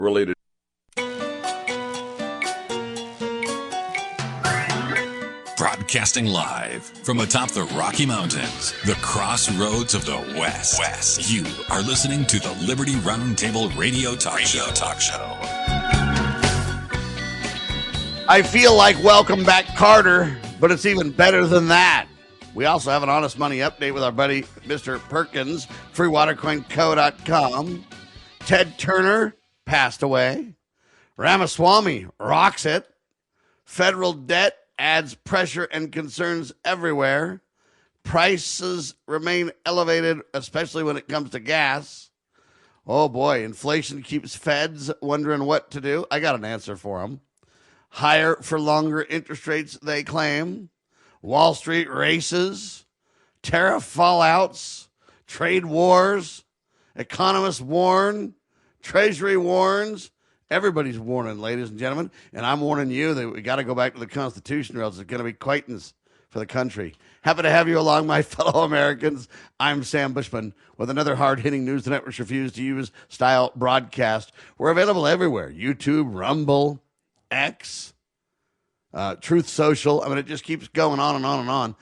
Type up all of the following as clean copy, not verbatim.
related. Broadcasting live from atop the Rocky Mountains, the crossroads of the West. You are listening to the Liberty Roundtable Radio Talk Show. I feel like welcome back, Carter, but it's even better than that. We also have an honest money update with our buddy, Mr. Perkins, freewatercoinco.com. Ted Turner passed away. Ramaswamy rocks it. Federal debt adds pressure and concerns everywhere. Prices remain elevated, especially when it comes to gas. Oh boy, inflation keeps feds wondering what to do. I got an answer for them. Higher for longer interest rates, they claim. Wall Street races. Tariff fallouts. Trade wars. Economists warn. Treasury warns. Everybody's warning, ladies and gentlemen, and I'm warning you that we got to go back to the Constitution or else it's going to be quitings for the country. Happy to have you along, my fellow Americans. I'm Sam Bushman with another hard-hitting News the Networks Refuse to Use style broadcast. We're available everywhere. YouTube, Rumble, X, Truth Social. I mean, it just keeps going on and on and on.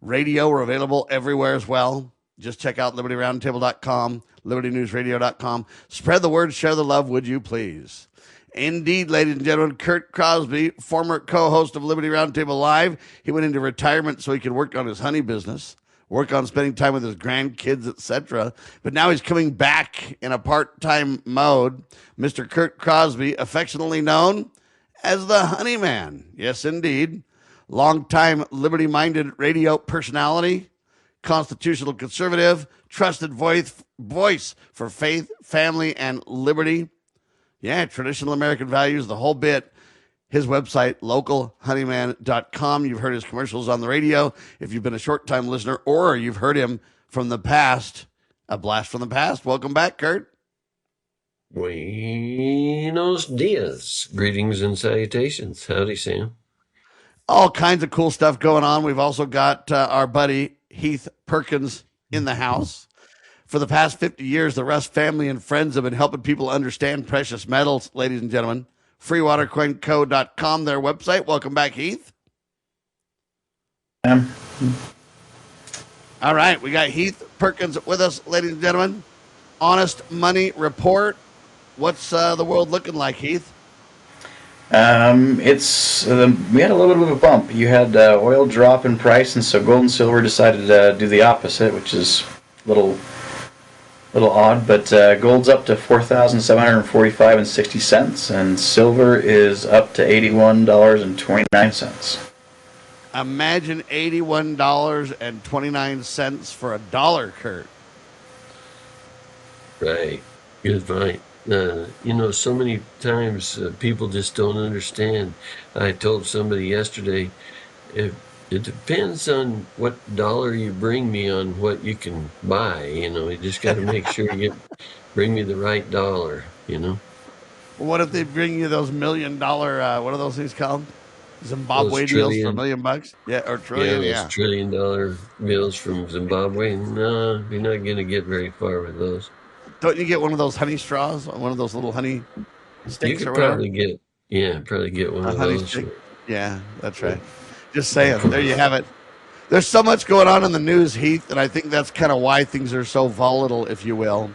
Radio, we're available everywhere as well. Just check out libertyroundtable.com, libertynewsradio.com. Spread the word, share the love, would you please? Indeed, ladies and gentlemen, Curt Crosby, former co-host of Liberty Roundtable Live. He went into retirement so he could work on his honey business, work on spending time with his grandkids, etc. But now he's coming back in a part-time mode. Mr. Curt Crosby, affectionately known as the Honeyman. Yes, indeed. Longtime liberty-minded radio personality, constitutional conservative, trusted voice for faith, family, and liberty. Yeah, traditional American values, the whole bit. His website, localhoneyman.com. You've heard his commercials on the radio. If you've been a short-time listener or you've heard him from the past, a blast from the past. Welcome back, Curt. Buenos dias. Greetings and salutations. Howdy, Sam. All kinds of cool stuff going on. We've also got our buddy Heath Perkins in the house. For the past 50 years, the Russ family and friends have been helping people understand precious metals, ladies and gentlemen. freewatercoinco.com, their website. Welcome back, Heath. All right, we got Heath Perkins with us, ladies and gentlemen. Honest Money Report. What's the world looking like, Heath? We had a little bit of a bump. You had oil drop in price, and so gold and silver decided to do the opposite, which is a little odd. But gold's up to $4,745.60, and silver is up to $81.29. Imagine $81.29 for a dollar, Curt. Right. Good point. So many times people just don't understand. I told somebody yesterday, it depends on what dollar you bring me on what you can buy. You just got to make sure you bring me the right dollar, What if they bring you those $1 million, what are those things called? Zimbabwe deals for $1 million? Yeah, or trillion, yeah. Those $1 trillion bills from Zimbabwe. No, you're not going to get very far with those. Don't you get one of those honey straws? One of those little honey sticks? You could or whatever? probably get one of those. Stick. Yeah, that's right. Just saying. There you have it. There's so much going on in the news, Heath, and I think that's kind of why things are so volatile, if you will.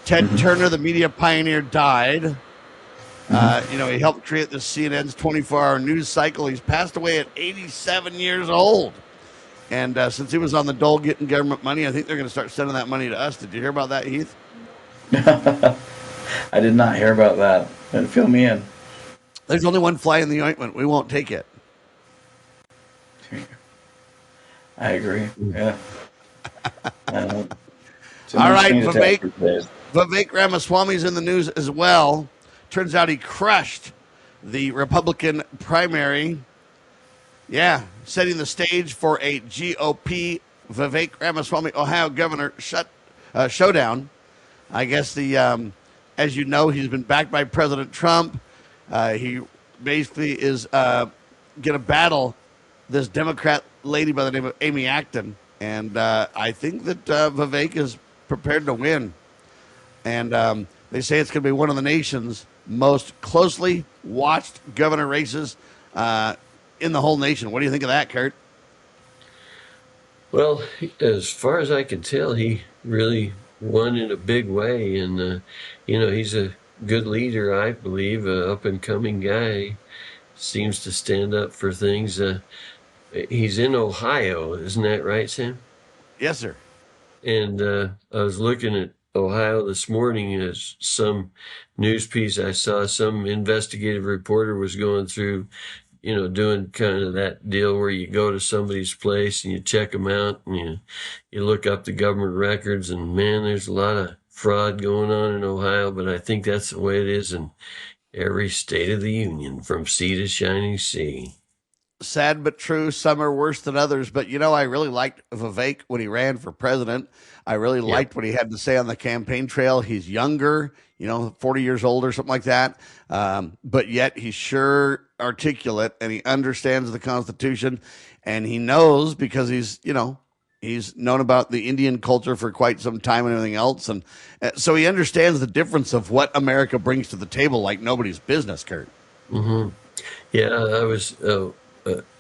Ted Turner, the media pioneer, died. He helped create the CNN's 24-hour news cycle. He's passed away at 87 years old. And since he was on the dole getting government money, I think they're going to start sending that money to us. Did you hear about that, Heath? I did not hear about that. Fill me in. There's only one fly in the ointment. We won't take it. I agree. Yeah. All right, Vivek Ramaswamy's in the news as well. Turns out he crushed the Republican primary. Yeah, setting the stage for a GOP Vivek Ramaswamy, Ohio governor showdown. I guess as you know, he's been backed by President Trump. He basically is going to battle this Democrat lady by the name of Amy Acton. And I think that Vivek is prepared to win. And they say it's going to be one of the nation's most closely watched governor races in the whole nation. What do you think of that, Curt? Well, as far as I can tell, he really won in a big way, and he's a good leader, I believe, a up and coming guy. Seems to stand up for things. He's in Ohio, isn't that right, Sam? Yes, sir. And I was looking at Ohio this morning as some news piece I saw. Some investigative reporter was going through, doing kind of that deal where you go to somebody's place and you check them out and you look up the government records, and man, there's a lot of fraud going on in Ohio, but I think that's the way it is in every state of the union, from sea to shining sea. Sad but true. Some are worse than others. But, I really liked Vivek when he ran for president. I really liked what he had to say on the campaign trail. He's younger, 40 years old or something like that. But yet he's sure articulate, and he understands the Constitution, and he knows, because he's known about the Indian culture for quite some time and everything else. And so he understands the difference of what America brings to the table like nobody's business, Curt. Mm-hmm. Yeah, I was...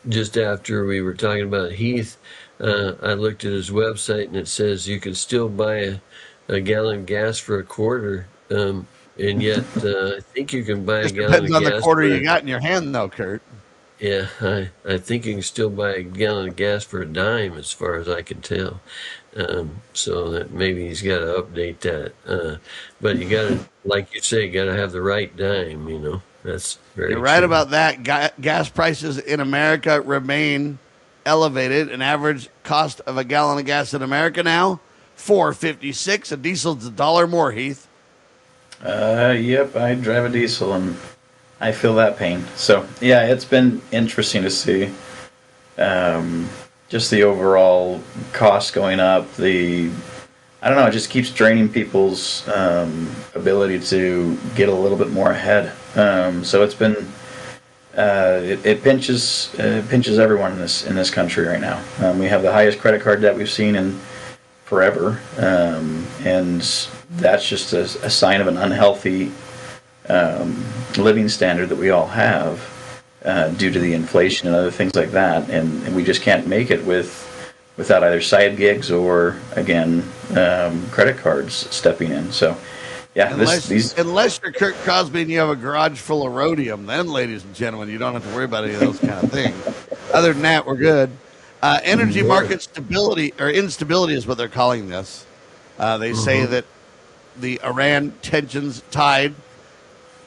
just after we were talking about Heath, I looked at his website, and it says you can still buy a gallon of gas for a quarter, and yet I think you can buy a gallon of gas. Depends on the quarter you got in your hand, though, Curt. Yeah, I think you can still buy a gallon of gas for a dime, as far as I can tell. So that maybe he's got to update that. But you got to, like you say, got to have the right dime, That's very You're right true. about that. Gas prices in America remain elevated. An average cost of a gallon of gas in America now, $4.56. A diesel's $1 more, Heath. Yep, I drive a diesel and I feel that pain. So, yeah, it's been interesting to see just the overall cost going up. I don't know, it just keeps draining people's ability to get a little bit more ahead. So it's been, it pinches everyone in this country right now. We have the highest credit card debt we've seen in forever, and that's just a sign of an unhealthy living standard that we all have due to the inflation and other things like that, and we just can't make it without either side gigs or, again, credit cards stepping in. So, yeah, unless you're Curt Crosby and you have a garage full of rhodium, then, ladies and gentlemen, you don't have to worry about any of those kind of things. Other than that, we're good. Energy market stability, or instability, is what they're calling this. They say that the Iran tensions tied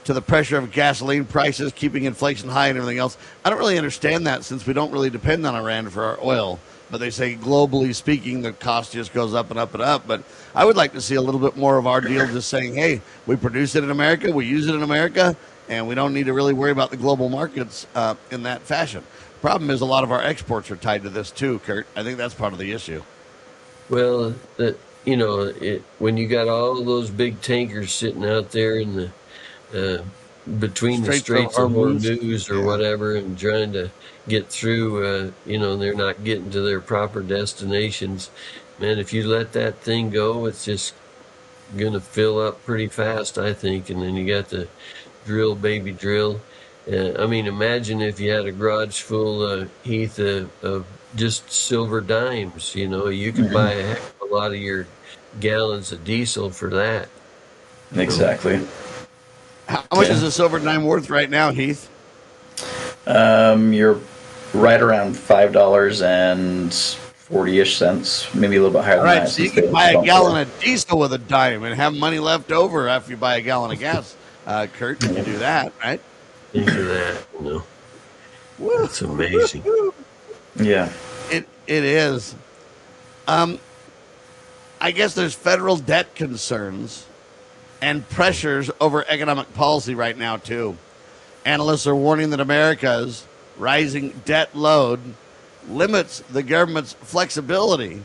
to the pressure of gasoline prices, keeping inflation high and everything else. I don't really understand that, since we don't really depend on Iran for our oil. But they say, globally speaking, the cost just goes up and up and up. But I would like to see a little bit more of our deal just saying, hey, we produce it in America, we use it in America, and we don't need to really worry about the global markets in that fashion. Problem is, a lot of our exports are tied to this too, Curt. I think that's part of the issue. Well, when you got all those big tankers sitting out there in the between the Straits of Hormuz or whatever, and trying to get through, they're not getting to their proper destinations. Man, if you let that thing go, it's just going to fill up pretty fast, I think. And then you got the drill, baby drill. Imagine if you had a garage full, Heath, of just silver dimes. You could buy a heck of a lot of your gallons of diesel for that. Exactly. How much is a silver dime worth right now, Heath? You're right around $5.40-ish cents, maybe a little bit higher than that. All right, so you can buy a gallon of diesel with a dime and have money left over after you buy a gallon of gas. Curt, you can do that, right? Think of that, That's amazing. Yeah. It is. I guess there's federal debt concerns and pressures over economic policy right now, too. Analysts are warning that America's rising debt load limits the government's flexibility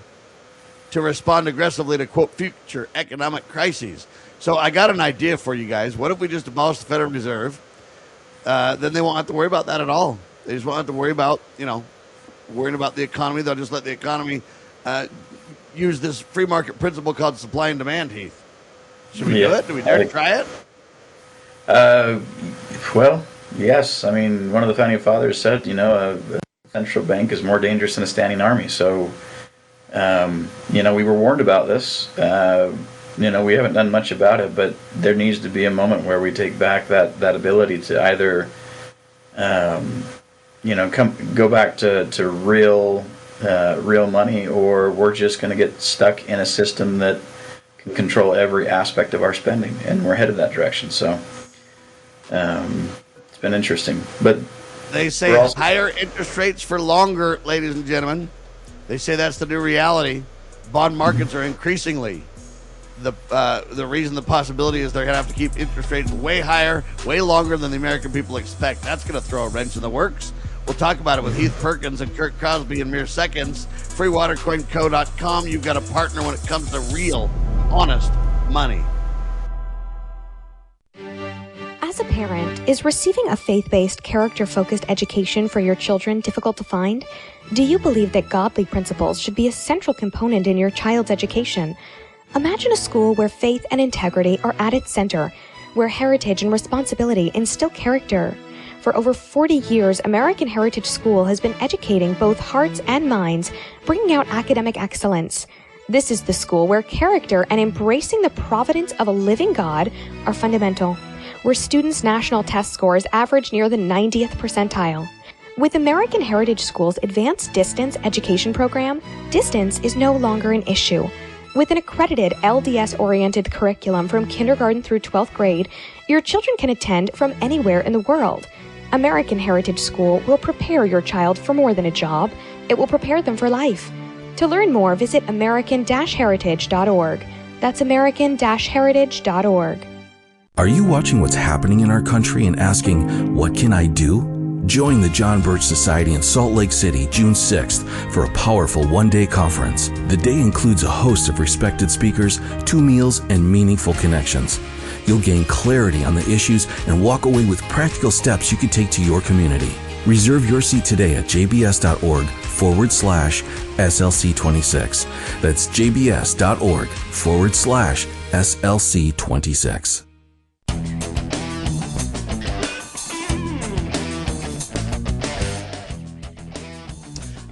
to respond aggressively to, quote, future economic crises. So I got an idea for you guys. What if we just abolish the Federal Reserve? Then they won't have to worry about that at all. They just won't have to worry about, worrying about the economy. They'll just let the economy use this free market principle called supply and demand, Heath. Should we do it? Do we dare to try it? Uh, well, yes. I mean, one of the founding fathers said, a central bank is more dangerous than a standing army. So, we were warned about this. We haven't done much about it, but there needs to be a moment where we take back that ability to either, go back to real money, or we're just going to get stuck in a system that can control every aspect of our spending, and we're headed that direction. So, it's been interesting, but they say higher interest rates for longer, ladies and gentlemen. They say that's the new reality. Bond markets are increasingly the reason. The possibility is they're going to have to keep interest rates way higher, way longer than the American people expect. That's going to throw a wrench in the works. We'll talk about it with Heath, Perkins, and Curt Crosby in mere seconds. FreeWaterCoinCo.com. You've got a partner when it comes to real, honest money. As a parent, is receiving a faith-based, character-focused education for your children difficult to find? Do you believe that godly principles should be a central component in your child's education? Imagine a school where faith and integrity are at its center, where heritage and responsibility instill character. For over 40 years, American Heritage School has been educating both hearts and minds, bringing out academic excellence. This is the school where character and embracing the providence of a living God are fundamental, where students' national test scores average near the 90th percentile. With American Heritage School's advanced distance education program, distance is no longer an issue. With an accredited LDS-oriented curriculum from kindergarten through 12th grade, your children can attend from anywhere in the world. American Heritage School will prepare your child for more than a job. It will prepare them for life. To learn more, visit american-heritage.org. That's american-heritage.org. Are you watching what's happening in our country and asking, what can I do? Join the John Birch Society in Salt Lake City, June 6th, for a powerful one-day conference. The day includes a host of respected speakers, 2 meals, and meaningful connections. You'll gain clarity on the issues and walk away with practical steps you can take to your community. Reserve your seat today at jbs.org/SLC26. That's jbs.org/SLC26.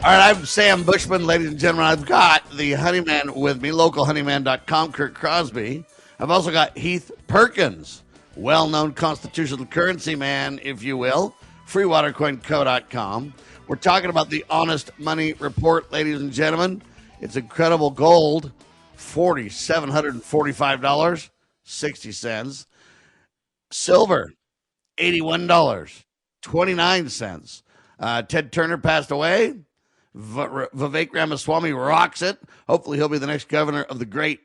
All right, I'm Sam Bushman, ladies and gentlemen. I've got the Honeyman with me, localhoneyman.com, Curt Crosby. I've also got Heath Perkins, well-known constitutional currency man, if you will, freewatercoinco.com. We're talking about the Honest Money Report, ladies and gentlemen. It's incredible gold, $4,745.60. Silver, $81.29. Ted Turner passed away. Vivek Ramaswamy rocks it. Hopefully he'll be the next governor of the great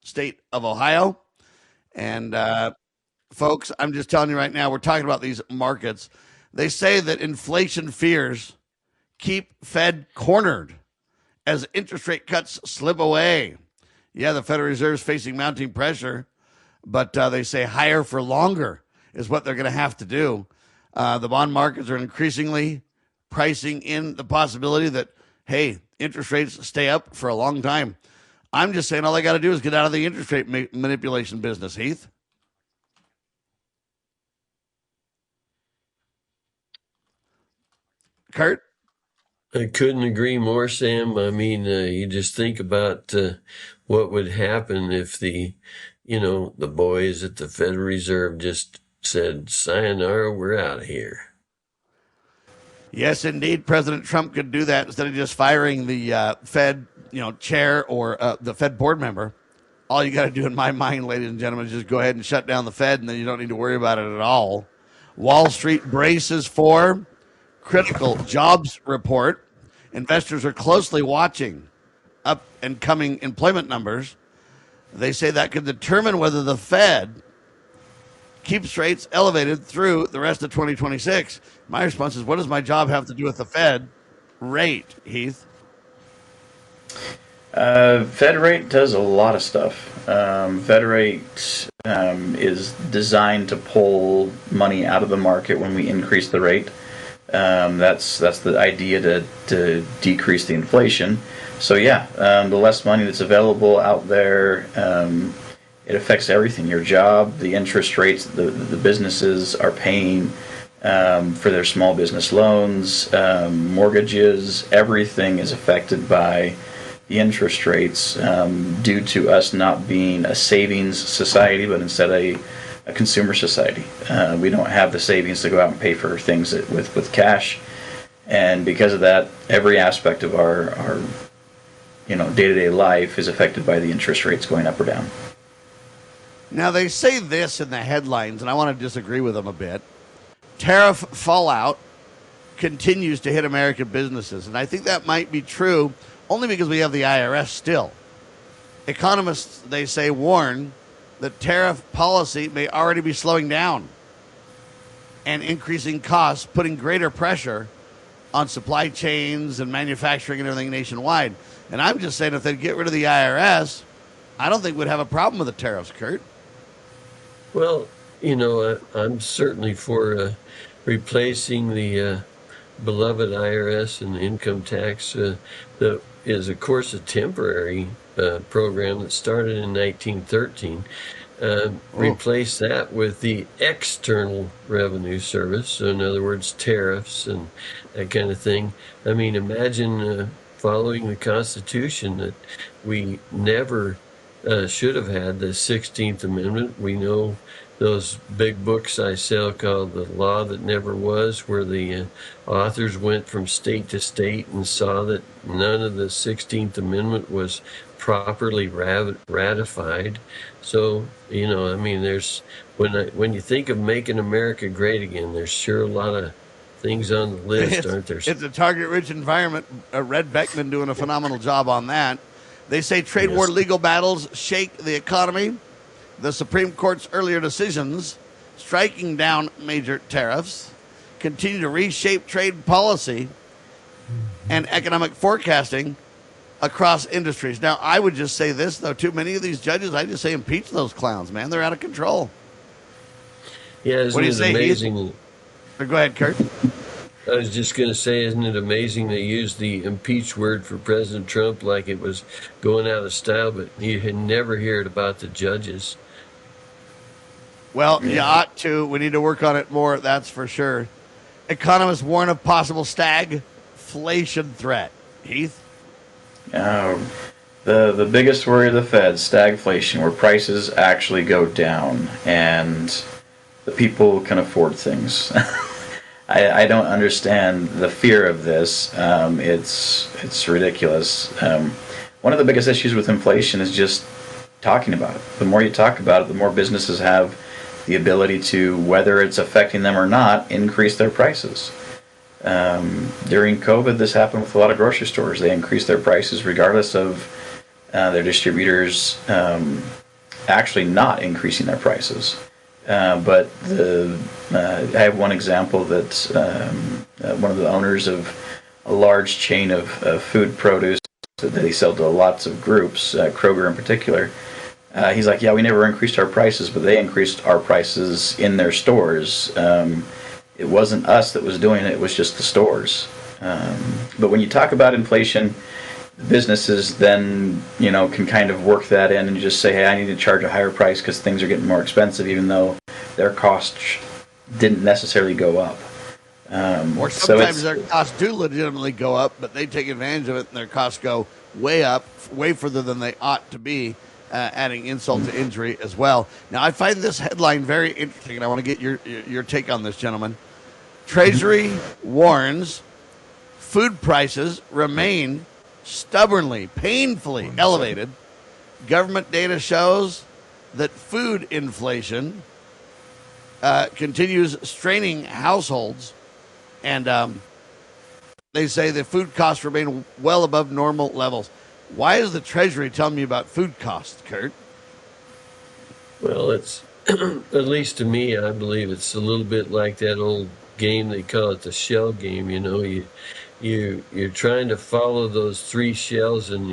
state of Ohio. And folks, I'm just telling you right now, we're talking about these markets. They say that inflation fears keep Fed cornered as interest rate cuts slip away. Yeah, the Federal Reserve is facing mounting pressure, but they say higher for longer is what they're going to have to do. The bond markets are increasingly pricing in the possibility that, hey, interest rates stay up for a long time. I'm just saying all they got to do is get out of the interest rate manipulation business, Heath. Curt? I couldn't agree more, Sam. I mean, you just think about what would happen if the boys at the Federal Reserve just said, sayonara, we're out of here. Yes, indeed. President Trump could do that instead of just firing the Fed, chair or the Fed board member. All you got to do, in my mind, ladies and gentlemen, is just go ahead and shut down the Fed, and then you don't need to worry about it at all. Wall Street braces for critical jobs report. Investors are closely watching up and coming employment numbers. They say that could determine whether the Fed keeps rates elevated through the rest of 2026. My response is, what does my job have to do with the Fed rate, Heath? Fed rate does a lot of stuff. Fed rate is designed to pull money out of the market when we increase the rate. That's the idea to decrease the inflation. So yeah, the less money that's available out there, it affects everything. Your job, the interest rates, the businesses are paying for their small business loans, mortgages. Everything is affected by the interest rates due to us not being a savings society, but instead a consumer society. We don't have the savings to go out and pay for things with cash, and because of that, every aspect of our day-to-day life is affected by the interest rates going up or down. Now, they say this in the headlines, and I want to disagree with them a bit. Tariff fallout continues to hit American businesses, and I think that might be true only because we have the IRS still. Economists, they say, warn that tariff policy may already be slowing down and increasing costs, putting greater pressure on supply chains and manufacturing and everything nationwide. And I'm just saying, if they get rid of the IRS, I don't think we'd have a problem with the tariffs, Curt. Well, I'm certainly for replacing the beloved IRS and income tax. That is, of course, a temporary program that started in 1913. Replace that with the external revenue service. So, in other words, tariffs and that kind of thing. I mean, imagine following the Constitution that we never should have had the 16th Amendment. We know those big books I sell called The Law That Never Was, where the authors went from state to state and saw that none of the 16th Amendment was properly ratified. So, there's when you think of making America great again, there's sure a lot of things on the list, aren't there? It's a target-rich environment. Red Beckman doing a phenomenal job on that. They say trade war legal battles shake the economy. The Supreme Court's earlier decisions striking down major tariffs continue to reshape trade policy and economic forecasting across industries. Now, I would just say this, though. Too many of these judges, I just say impeach those clowns, man. They're out of control. Yeah, what do you say, amazing? Heath? Go ahead, Curt. I was just going to say, isn't it amazing they used the impeach word for President Trump like it was going out of style, but you had never heard about the judges. Well, you ought to. We need to work on it more, that's for sure. Economists warn of possible stagflation threat. Heath? The biggest worry of the Fed, stagflation, where prices actually go down and the people can afford things. I don't understand the fear of this. It's ridiculous. One of the biggest issues with inflation is just talking about it. The more you talk about it, the more businesses have the ability to, whether it's affecting them or not, increase their prices. During COVID, this happened with a lot of grocery stores. They increased their prices regardless of their distributors actually not increasing their prices. But I have one example that one of the owners of a large chain of food produce that they sell to lots of groups, Kroger in particular, he's like, yeah, we never increased our prices, but they increased our prices in their stores. It wasn't us that was doing it, it was just the stores. But when you talk about inflation, businesses then, can kind of work that in and just say, hey, I need to charge a higher price because things are getting more expensive, even though their costs didn't necessarily go up. Or sometimes their costs do legitimately go up, but they take advantage of it and their costs go way up, way further than they ought to be, adding insult to injury as well. Now, I find this headline very interesting, and I want to get your take on this, gentlemen. Treasury warns food prices remain stubbornly, painfully elevated. Government data shows that food inflation continues straining households, and they say the food costs remain well above normal levels. Why is the Treasury telling me about food costs, Curt? Well, it's at least to me, I believe it's a little bit like that old game they call it the shell game. You're trying to follow those three shells, and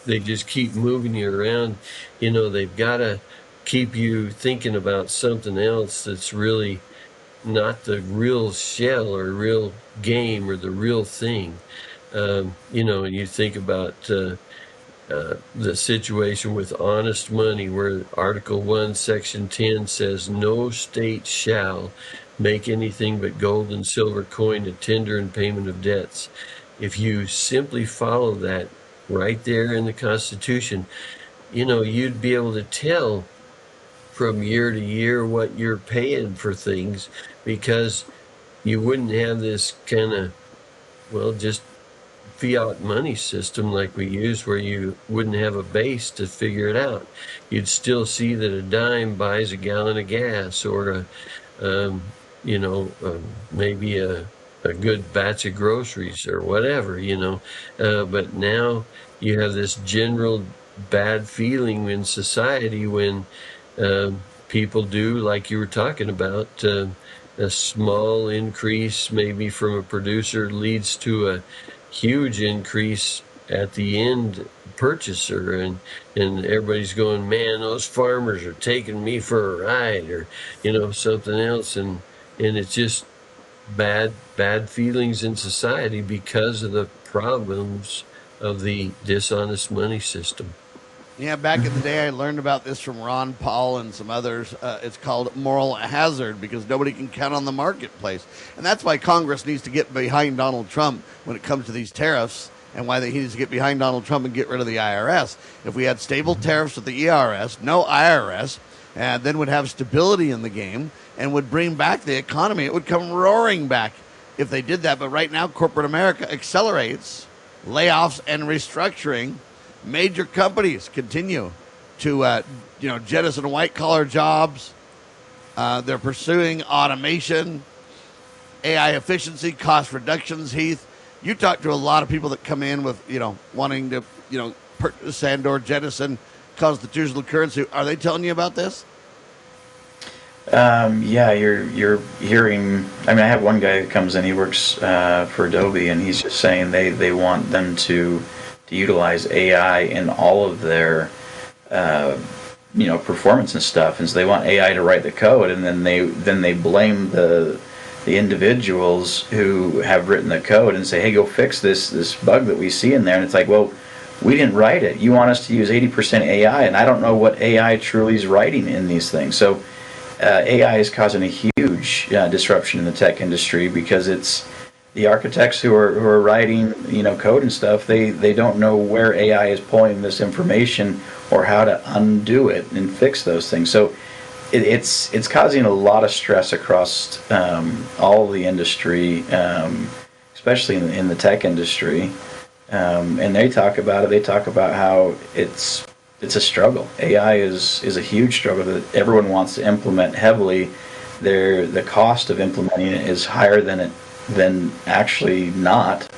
they just keep moving you around. They've got to keep you thinking about something else that's really not the real shell or real game or the real thing. And you think about the situation with honest money, where Article 1, Section 10 says, no state shall make anything but gold and silver coin to tender in payment of debts. If you simply follow that right there in the Constitution, you'd be able to tell from year to year what you're paying for things, because you wouldn't have this kind of, just fiat money system like we use, where you wouldn't have a base to figure it out. You'd still see that a dime buys a gallon of gas, or maybe a good batch of groceries or whatever, but now you have this general bad feeling in society when people do, like you were talking about, a small increase maybe from a producer leads to a huge increase at the end purchaser, and everybody's going, man, those farmers are taking me for a ride, or something else, and it's just bad feelings in society because of the problems of the dishonest money system. Yeah, back in the day, I learned about this from Ron Paul and some others. It's called moral hazard, because nobody can count on the marketplace. And that's why Congress needs to get behind Donald Trump when it comes to these tariffs, and why he needs to get behind Donald Trump and get rid of the IRS. If we had stable tariffs with the ERS, no IRS, and then would have stability in the game and would bring back the economy, it would come roaring back if they did that. But right now, corporate America accelerates layoffs and restructuring. Major companies continue to, jettison white-collar jobs. They're pursuing automation, AI efficiency, cost reductions. Heath, you talk to a lot of people that come in with, wanting to, purchase and/or jettison constitutional currency. Are they telling you about this? Yeah, you're hearing. I mean, I have one guy who comes in. He works for Adobe, and he's just saying they want them to utilize AI in all of their performance and stuff, and so they want AI to write the code, and then they blame the individuals who have written the code and say, hey, go fix this bug that we see in there. And it's like, well, we didn't write it. You want us to use 80% AI, and I don't know what AI truly is writing in these things. So AI is causing a huge disruption in the tech industry, because it's the architects who are writing, code and stuff. They don't know where AI is pulling this information or how to undo it and fix those things. So it's causing a lot of stress across all of the industry, especially in the tech industry. And they talk about it. They talk about how it's a struggle. AI is a huge struggle that everyone wants to implement heavily. The cost of implementing it is higher than actually not,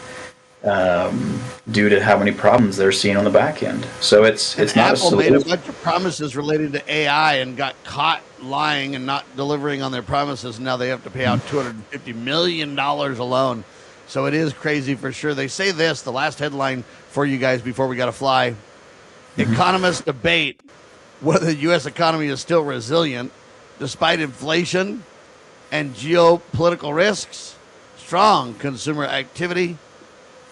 due to how many problems they're seeing on the back end. So it's not Apple a made a solution. bunch of promises related to AI and got caught lying and not delivering on their promises. Now they have to pay out $250 million alone. So it is crazy for sure. They say this, the last headline for you guys before we got to fly. Economists debate whether the U.S. economy is still resilient despite inflation and geopolitical risks. Strong consumer activity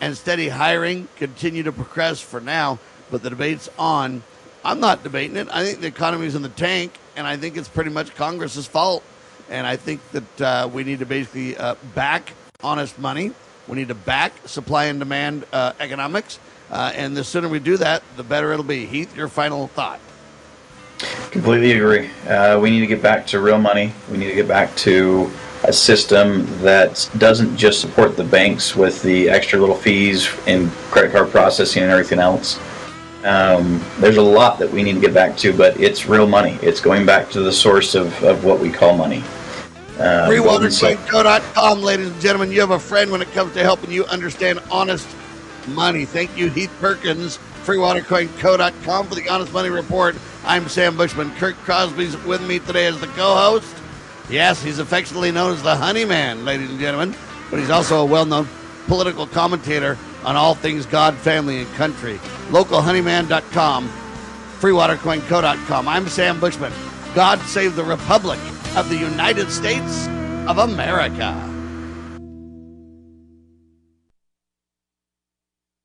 and steady hiring continue to progress for now, but the debate's on. I'm not debating it. I think the economy's in the tank, and I think it's pretty much Congress's fault. And I think that we need to basically back honest money. We need to back supply and demand economics. And the sooner we do that, the better it'll be. Heath, your final thought. Completely agree. We need to get back to real money. We need to get back to a system that doesn't just support the banks with the extra little fees and credit card processing and everything else. There's a lot that we need to get back to, but it's real money. It's going back to the source of what we call money. FreeWaterCoin.com, ladies and gentlemen. You have a friend when it comes to helping you understand honest money. Thank you, Heath Perkins. FreeWaterCoin.com for the Honest Money Report. I'm Sam Bushman. Curt Crosby's with me today as the co-host. Yes, he's affectionately known as the Honeyman, ladies and gentlemen, but he's also a well-known political commentator on all things God, family, and country. LocalHoneyman.com, FreeWaterCoin.com. I'm Sam Bushman. God save the Republic of the United States of America.